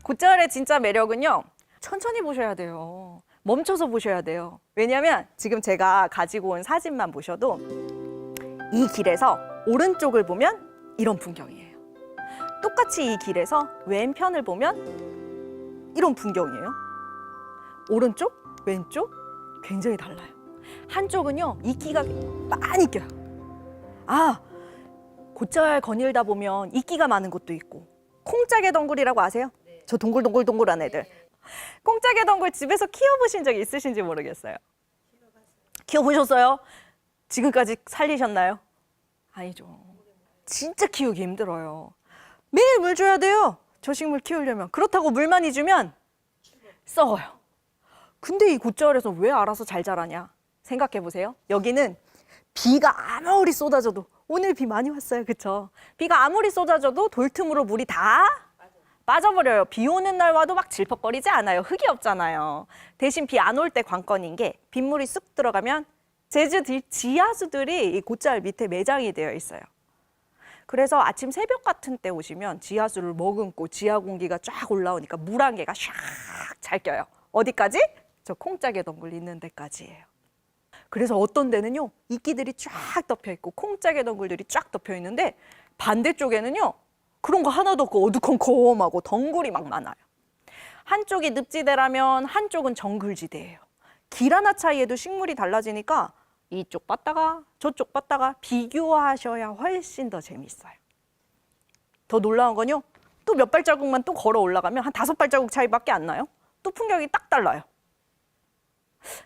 곶자월의 진짜 매력은요, 천천히 보셔야 돼요. 멈춰서 보셔야 돼요. 왜냐면 지금 제가 가지고 온 사진만 보셔도 이 길에서 오른쪽을 보면 이런 풍경이에요. 똑같이 이 길에서 왼편을 보면 이런 풍경이에요. 오른쪽, 왼쪽 굉장히 달라요. 한쪽은요, 이끼가 많이 껴요. 아, 곶자월 거닐다 보면 이끼가 많은 곳도 있고, 콩짜개 덩굴이라고 아세요? 저 동글동글동글한 애들. 콩짜개 덩굴 집에서 키워보신 적 있으신지 모르겠어요. 키워보셨어요? 지금까지 살리셨나요? 아니죠. 진짜 키우기 힘들어요. 매일 물 줘야 돼요. 저 식물 키우려면. 그렇다고 물 많이 주면 썩어요. 근데 이 곶자월에서 왜 알아서 잘 자라냐? 생각해 보세요. 여기는 비가 아무리 쏟아져도, 오늘 비 많이 왔어요. 그쵸? 비가 아무리 쏟아져도 돌틈으로 물이 다 빠져버려요. 비 오는 날 와도 막 질퍽거리지 않아요. 흙이 없잖아요. 대신 비 안 올 때 관건인 게 빗물이 쑥 들어가면 제주 지하수들이 이 곶자월 밑에 매장이 되어 있어요. 그래서 아침 새벽 같은 때 오시면 지하수를 머금고 지하 공기가 쫙 올라오니까 물 한 개가 샥 잘 껴요. 어디까지? 저 콩짜개 덩굴 있는 데까지예요. 그래서 어떤 데는요, 이끼들이 쫙 덮여 있고 콩짜개 덩굴들이 쫙 덮여 있는데, 반대쪽에는요, 그런 거 하나도 없고 어두컴컴하고 덩굴이 막 많아요. 한쪽이 늪지대라면 한쪽은 정글지대예요. 길 하나 차이에도 식물이 달라지니까 이쪽 봤다가 저쪽 봤다가 비교하셔야 훨씬 더 재밌어요. 더 놀라운 건요, 또 몇 발자국만 또 걸어 올라가면 한 5발자국 차이밖에 안 나요. 또 풍경이 딱 달라요.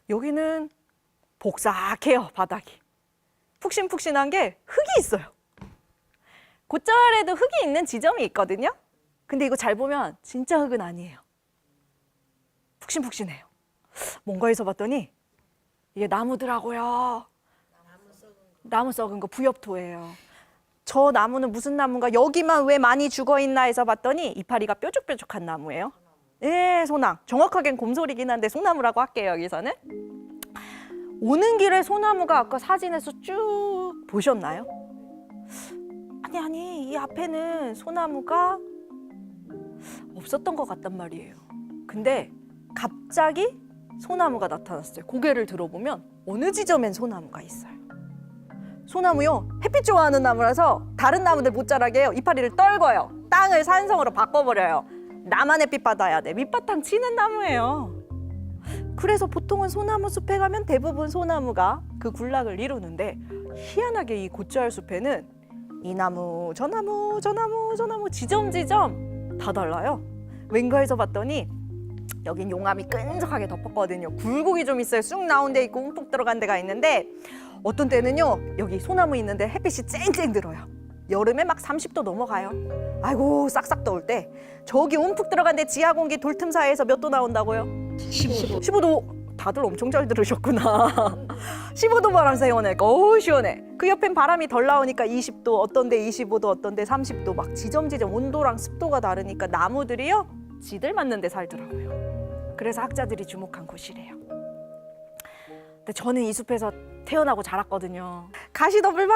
여기는 복삭해요, 바닥이. 푹신푹신한 게 흙이 있어요. 곶자월에도 흙이 있는 지점이 있거든요. 근데 이거 잘 보면 진짜 흙은 아니에요. 푹신푹신해요. 뭔가 해서 봤더니 이게 나무더라고요. 나무 썩은 거 부엽토예요. 저 나무는 무슨 나무인가, 여기만 왜 많이 죽어있나 해서 봤더니 이파리가 뾰족뾰족한 나무예요. 네, 소나무. 정확하게는 곰소리긴 한데 소나무라고 할게요, 여기서는. 오는 길에 소나무가 아까 사진에서 쭉 보셨나요? 아니, 이 앞에는 소나무가 없었던 것 같단 말이에요. 근데 갑자기 소나무가 나타났어요. 고개를 들어보면 어느 지점엔 소나무가 있어요. 소나무요, 햇빛 좋아하는 나무라서 다른 나무들 못 자라게 해요. 이파리를 떨궈요. 땅을 산성으로 바꿔버려요. 나만 햇빛 받아야 돼. 밑바탕 치는 나무예요. 그래서 보통은 소나무 숲에 가면 대부분 소나무가 그 군락을 이루는데, 희한하게 이 곶자월 숲에는 이 나무, 저 나무, 저 나무, 저 나무 지점 다 달라요. 왠가 해서 봤더니 여긴 용암이 끈적하게 덮었거든요. 굴곡이 좀 있어요. 쑥 나온 데 있고 움푹 들어간 데가 있는데, 어떤 때는요, 여기 소나무 있는데 햇빛이 쨍쨍 들어요. 여름에 막 30도 넘어가요. 아이고, 싹싹 더울 때 저기 움푹 들어간 데 지하 공기 돌틈 사이에서 몇 도 나온다고요? 15도. 15도. 다들 엄청 잘 들으셨구나. 15도 바람 세워내니까 어우 시원해. 그 옆엔 바람이 덜 나오니까 20도, 어떤 데 25도, 어떤 데 30도, 막 지점지점 온도랑 습도가 다르니까 나무들이요, 지들 맞는 데 살더라고요. 그래서 학자들이 주목한 곳이래요. 근데 저는 이 숲에서 태어나고 자랐거든요. 가시덤불 막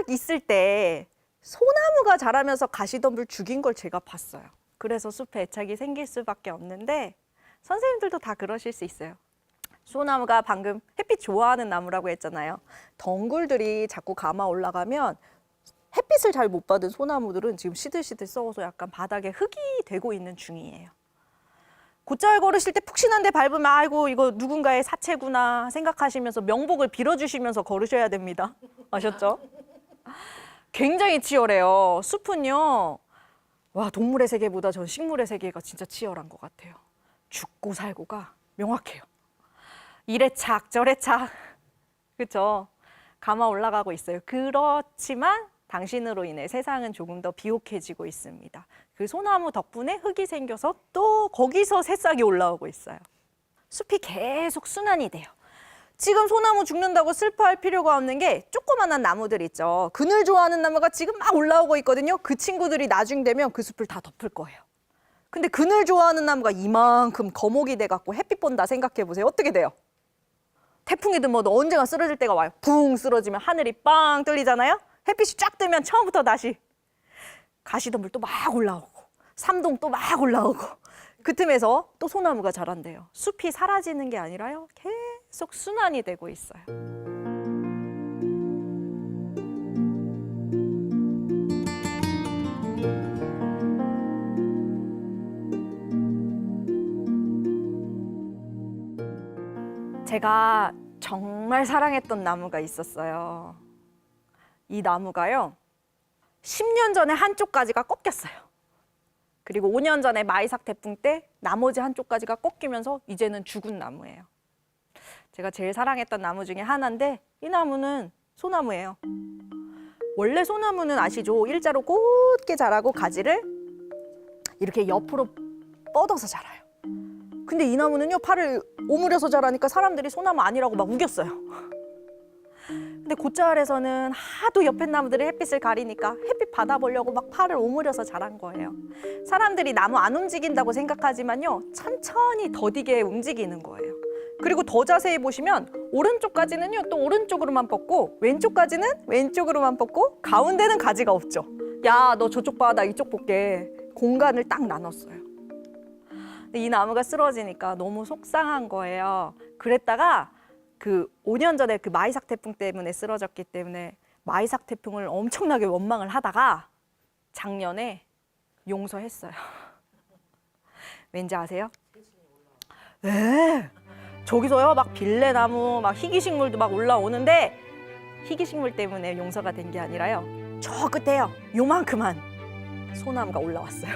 있을 때 소나무가 자라면서 가시덤불 죽인 걸 제가 봤어요. 그래서 숲에 애착이 생길 수밖에 없는데, 선생님들도 다 그러실 수 있어요. 소나무가 방금 햇빛 좋아하는 나무라고 했잖아요. 덩굴들이 자꾸 감아 올라가면 햇빛을 잘 못 받은 소나무들은 지금 시들시들 썩어서 약간 바닥에 흙이 되고 있는 중이에요. 곶자월 걸으실 때 푹신한 데 밟으면 아이고 이거 누군가의 사체구나 생각하시면서 명복을 빌어주시면서 걸으셔야 됩니다. 아셨죠? 굉장히 치열해요. 숲은요, 와, 동물의 세계보다 전 식물의 세계가 진짜 치열한 것 같아요. 죽고 살고가 명확해요. 이래 착 저래 착, 그렇죠? 감아 올라가고 있어요. 그렇지만 당신으로 인해 세상은 조금 더 비옥해지고 있습니다. 그 소나무 덕분에 흙이 생겨서 또 거기서 새싹이 올라오고 있어요. 숲이 계속 순환이 돼요. 지금 소나무 죽는다고 슬퍼할 필요가 없는 게, 조그만한 나무들 있죠. 그늘 좋아하는 나무가 지금 막 올라오고 있거든요. 그 친구들이 나중 되면 그 숲을 다 덮을 거예요. 근데 그늘 좋아하는 나무가 이만큼 거목이 돼갖고 햇빛 본다 생각해 보세요. 어떻게 돼요? 태풍이든 뭐든 언젠가 쓰러질 때가 와요. 붕 쓰러지면 하늘이 빵 뚫리잖아요. 햇빛이 쫙 뜨면 처음부터 다시 가시덤불 또 막 올라오고 삼동 또 막 올라오고 그 틈에서 또 소나무가 자란대요. 숲이 사라지는 게 아니라요. 계속 순환이 되고 있어요. 제가 정말 사랑했던 나무가 있었어요. 이 나무가요, 10년 전에 한쪽 가지가 꺾였어요. 그리고 5년 전에 마이삭 태풍 때 나머지 한쪽 가지가 꺾이면서 이제는 죽은 나무예요. 제가 제일 사랑했던 나무 중에 하나인데 이 나무는 소나무예요. 원래 소나무는 아시죠? 일자로 곧게 자라고 가지를 이렇게 옆으로 뻗어서 자라요. 근데 이 나무는요, 팔을 오므려서 자라니까 사람들이 소나무 아니라고 막 우겼어요. 근데 곶자을에서는 하도 옆에 나무들이 햇빛을 가리니까 햇빛 받아보려고 막 팔을 오므려서 자란 거예요. 사람들이 나무 안 움직인다고 생각하지만요, 천천히 더디게 움직이는 거예요. 그리고 더 자세히 보시면 오른쪽까지는요, 또 오른쪽으로만 뻗고 왼쪽까지는 왼쪽으로만 뻗고 가운데는 가지가 없죠. 야, 너 저쪽 봐, 나 이쪽 볼게. 공간을 딱 나눴어요. 근데 이 나무가 쓰러지니까 너무 속상한 거예요. 그랬다가 그 5년 전에 그 마이삭 태풍 때문에 쓰러졌기 때문에 마이삭 태풍을 엄청나게 원망을 하다가 작년에 용서했어요. 왠지 아세요? 네. 저기서요 막 빌레나무, 막 희귀식물도 막 올라오는데 희귀식물 때문에 용서가 된 게 아니라요. 저 끝에요. 요만큼한 소나무가 올라왔어요.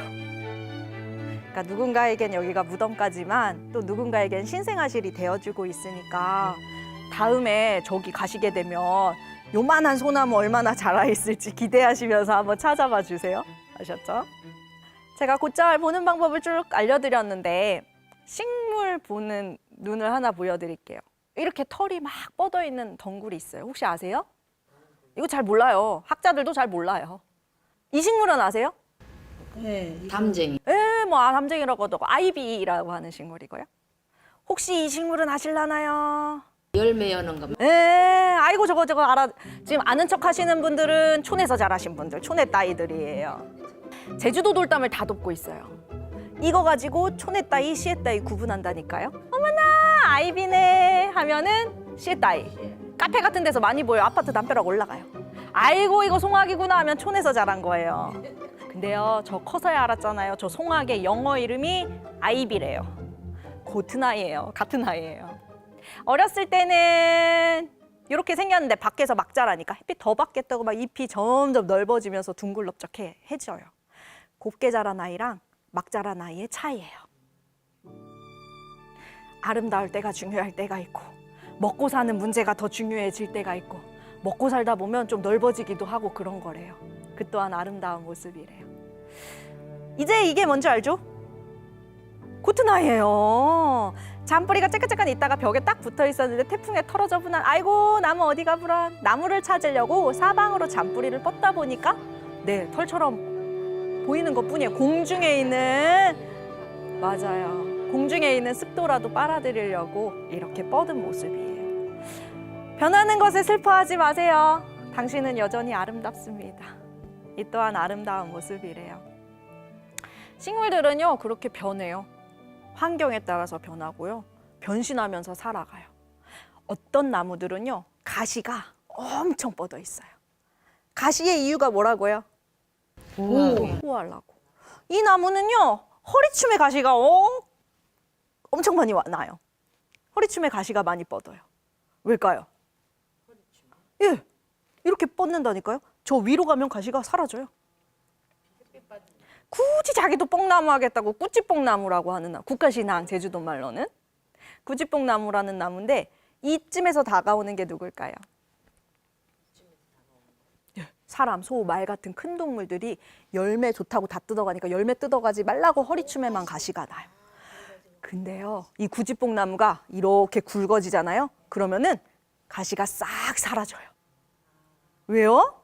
그러니까 누군가에겐 여기가 무덤까지만 또 누군가에겐 신생아실이 되어주고 있으니까 다음에 저기 가시게 되면 요만한 소나무 얼마나 자라있을지 기대하시면서 한번 찾아봐 주세요. 아셨죠? 제가 곶자을 보는 방법을 쭉 알려드렸는데 식물 보는 눈을 하나 보여드릴게요. 이렇게 털이 막 뻗어있는 덩굴이 있어요. 혹시 아세요? 이거 잘 몰라요. 학자들도 잘 몰라요. 이 식물은 아세요? 네, 담쟁이. 예, 뭐 담쟁이라고 하고 아이비라고 하는 식물이고요. 혹시 이 식물은 아실라나요? 열매 여는 거. 예, 아이고 저거 알아. 지금 아는 척 하시는 분들은 촌에서 자라신 분들, 촌의 따이들이에요. 제주도 돌담을 다 돕고 있어요. 이거 가지고 촌의 따이, 시의 따이 구분한다니까요. 어머나, 아이비네 하면은 시의 따이. 카페 같은 데서 많이 보여요. 아파트 담벼락 올라가요. 아이고 이거 송화기구나 하면 촌에서 자란 거예요. 근데요, 저 커서야 알았잖아요. 저 송화의 영어 이름이 아이비래요. 같은 아이예요. 같은 아이예요. 어렸을 때는 이렇게 생겼는데 밖에서 막 자라니까 햇빛 더 받겠다고 막 잎이 점점 넓어지면서 둥글럽적해져요. 곱게 자란 아이랑 막 자란 아이의 차이예요. 아름다울 때가 중요할 때가 있고 먹고 사는 문제가 더 중요해질 때가 있고 먹고 살다 보면 좀 넓어지기도 하고 그런 거래요. 그 또한 아름다운 모습이래요. 이제 이게 뭔지 알죠? 코트나이예요. 잔뿌리가 째깍째깍 있다가 벽에 딱 붙어 있었는데 태풍에 털어져 분한 아이고 나무 어디가 불안. 나무를 찾으려고 사방으로 잔뿌리를 뻗다 보니까 네, 털처럼 보이는 것뿐이에요. 공중에 있는, 맞아요, 공중에 있는 습도라도 빨아들이려고 이렇게 뻗은 모습이에요. 변하는 것에 슬퍼하지 마세요. 당신은 여전히 아름답습니다. 이 또한 아름다운 모습이래요. 식물들은요 그렇게 변해요. 환경에 따라서 변하고요. 변신하면서 살아가요. 어떤 나무들은요 가시가 엄청 뻗어 있어요. 가시의 이유가 뭐라고요? 보호하려고. 이 나무는요 허리춤에 가시가 엄청 많이 나요. 허리춤에 가시가 많이 뻗어요. 왜일까요? 예, 이렇게 뻗는다니까요. 저 위로 가면 가시가 사라져요. 굳이 자기도 뽕나무 하겠다고 꾸찌뽕나무라고 하는 나무, 국가신앙 제주도 말로는 꾸찌뽕나무라는 나무인데 이쯤에서 다가오는 게 누굴까요? 사람, 소, 말 같은 큰 동물들이 열매 좋다고 다 뜯어가니까 열매 뜯어가지 말라고 허리춤에만 가시가 나요. 근데요, 이 구지뽕나무가 이렇게 굵어지잖아요. 그러면은 가시가 싹 사라져요. 왜요?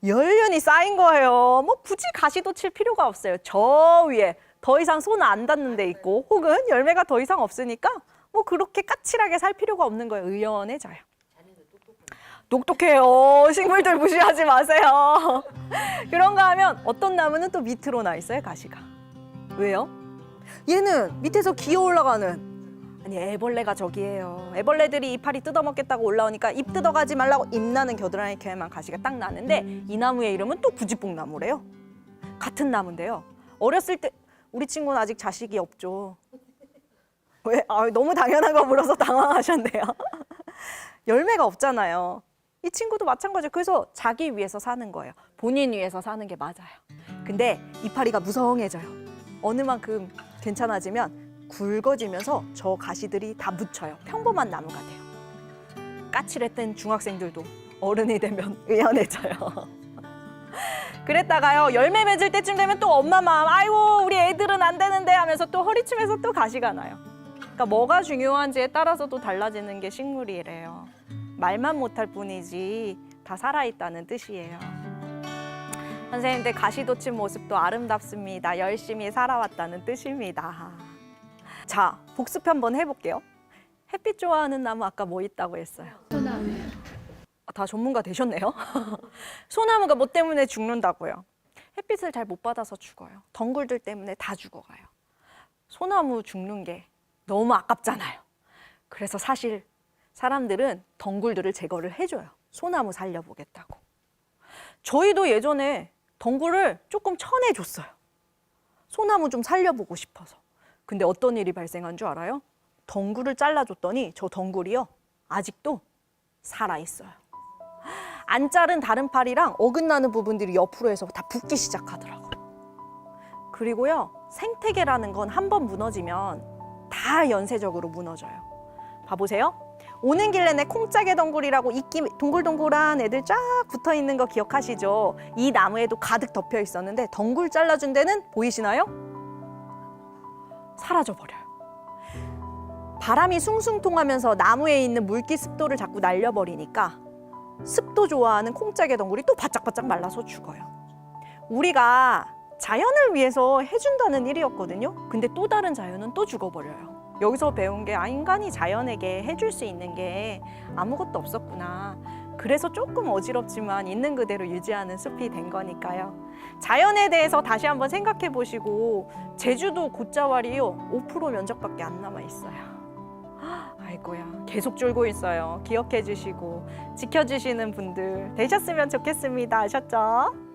연륜이 쌓인 거예요. 뭐 굳이 가시도 칠 필요가 없어요. 저 위에 더 이상 손 안 닿는 데 있고 혹은 열매가 더 이상 없으니까 뭐 그렇게 까칠하게 살 필요가 없는 거예요. 의연해져요. 똑똑해요. 식물들 무시하지 마세요. 그런가 하면 어떤 나무는 또 밑으로 나 있어요, 가시가. 왜요? 얘는 밑에서 기어 올라가는, 아니 애벌레가 저기예요. 애벌레들이 이파리 뜯어먹겠다고 올라오니까 잎 뜯어가지 말라고 잎 나는 겨드랑이 캐만 가시가 딱 나는데 이 나무의 이름은 또 부지뽕나무래요. 같은 나무인데요. 어렸을 때 우리 친구는 아직 자식이 없죠. 왜? 너무 당연한 거 물어서 당황하셨네요. 열매가 없잖아요. 이 친구도 마찬가지예요. 그래서 자기 위해서 사는 거예요. 본인 위해서 사는 게 맞아요. 근데 이파리가 무성해져요. 어느 만큼 괜찮아지면 굵어지면서 저 가시들이 다 묻혀요. 평범한 나무가 돼요. 까칠했던 중학생들도 어른이 되면 의연해져요. 그랬다가요, 열매 맺을 때쯤 되면 또 엄마 마음, 아이고 우리 애들은 안 되는데 하면서 또 허리춤에서 또 가시가 나요. 그러니까 뭐가 중요한지에 따라서도 달라지는 게 식물이래요. 말만 못할 뿐이지 다 살아있다는 뜻이에요. 선생님들 가시 돋친 모습도 아름답습니다. 열심히 살아왔다는 뜻입니다. 자, 복습 한번 해볼게요. 햇빛 좋아하는 나무 아까 뭐 있다고 했어요? 소나무요. 다 전문가 되셨네요. 소나무가 뭐 때문에 죽는다고요? 햇빛을 잘 못 받아서 죽어요. 덩굴들 때문에 다 죽어가요. 소나무 죽는 게 너무 아깝잖아요. 그래서 사실 사람들은 덩굴들을 제거를 해줘요. 소나무 살려보겠다고. 저희도 예전에 덩굴을 조금 쳐내줬어요. 소나무 좀 살려보고 싶어서. 근데 어떤 일이 발생한 줄 알아요? 덩굴을 잘라줬더니 저 덩굴이요, 아직도 살아있어요. 안 자른 다른 팔이랑 어긋나는 부분들이 옆으로 해서 다 붓기 시작하더라고요. 그리고요, 생태계라는 건 한 번 무너지면 다 연쇄적으로 무너져요. 봐보세요. 오는 길 내내 콩짜개 덩굴이라고 이끼 동글동글한 애들 쫙 붙어 있는 거 기억하시죠? 이 나무에도 가득 덮여 있었는데 덩굴 잘라준 데는 보이시나요? 사라져 버려요. 바람이 숭숭 통하면서 나무에 있는 물기 습도를 자꾸 날려버리니까 습도 좋아하는 콩짜개 덩굴이 또 바짝바짝 말라서 죽어요. 우리가 자연을 위해서 해준다는 일이었거든요. 근데 또 다른 자연은 또 죽어버려요. 여기서 배운 게 인간이 자연에게 해줄 수 있는 게 아무것도 없었구나. 그래서 조금 어지럽지만 있는 그대로 유지하는 숲이 된 거니까요. 자연에 대해서 다시 한번 생각해 보시고, 제주도 곶자왈이요 5% 면적밖에 안 남아 있어요. 아이고야, 계속 줄고 있어요. 기억해 주시고 지켜주시는 분들 되셨으면 좋겠습니다. 아셨죠?